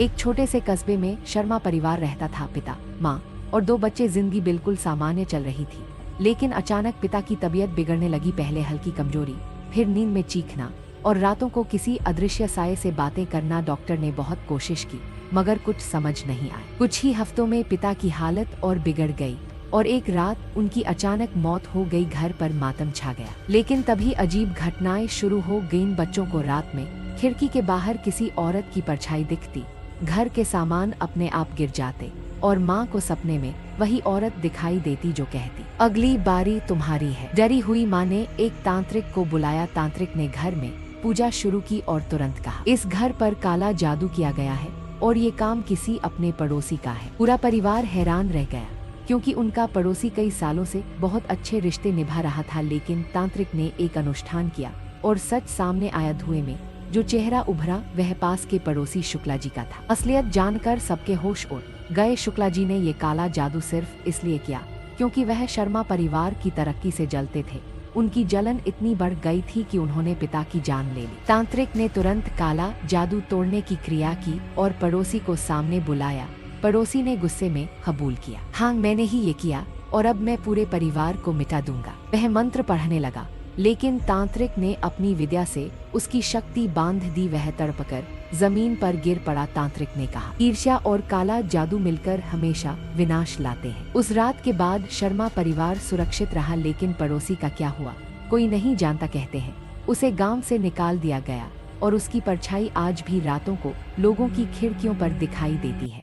एक छोटे से कस्बे में शर्मा परिवार रहता था। पिता, माँ और 2 बच्चे। जिंदगी बिल्कुल सामान्य चल रही थी, लेकिन अचानक पिता की तबीयत बिगड़ने लगी। पहले हल्की कमजोरी, फिर नींद में चीखना और रातों को किसी अदृश्य साये से बातें करना। डॉक्टर ने बहुत कोशिश की, मगर कुछ समझ नहीं आया। कुछ ही हफ्तों में पिता की हालत और बिगड़ गई और एक रात उनकी अचानक मौत हो गई। घर पर मातम छा गया। लेकिन तभी अजीब घटनाएं शुरू हो गईं। बच्चों को रात में खिड़की के बाहर किसी औरत की परछाई दिखती, घर के सामान अपने आप गिर जाते और माँ को सपने में वही औरत दिखाई देती जो कहती, अगली बारी तुम्हारी है। डरी हुई माँ ने एक तांत्रिक को बुलाया। तांत्रिक ने घर में पूजा शुरू की और तुरंत कहा, इस घर पर काला जादू किया गया है और ये काम किसी अपने पड़ोसी का है। पूरा परिवार हैरान रह गया, क्योंकि उनका पड़ोसी कई सालों से बहुत अच्छे रिश्ते निभा रहा था। लेकिन तांत्रिक ने एक अनुष्ठान किया और सच सामने आया। धुएं में जो चेहरा उभरा वह पास के पड़ोसी शुक्ला जी का था। असलियत जानकर सबके होश उड़ गए। शुक्ला जी ने ये काला जादू सिर्फ इसलिए किया क्योंकि वह शर्मा परिवार की तरक्की से जलते थे। उनकी जलन इतनी बढ़ गई थी कि उन्होंने पिता की जान ले ली। तांत्रिक ने तुरंत काला जादू तोड़ने की क्रिया की और पड़ोसी को सामने बुलाया। पड़ोसी ने गुस्से में कबूल किया, हाँ मैंने ही ये किया और अब मैं पूरे परिवार को मिटा दूंगा। वह मंत्र पढ़ने लगा, लेकिन तांत्रिक ने अपनी विद्या से उसकी शक्ति बांध दी। वह तड़पकर जमीन पर गिर पड़ा। तांत्रिक ने कहा, ईर्ष्या और काला जादू मिलकर हमेशा विनाश लाते हैं। उस रात के बाद शर्मा परिवार सुरक्षित रहा, लेकिन पड़ोसी का क्या हुआ कोई नहीं जानता। कहते हैं उसे गांव से निकाल दिया गया और उसकी परछाई आज भी रातों को लोगों की खिड़कियों पर दिखाई देती है।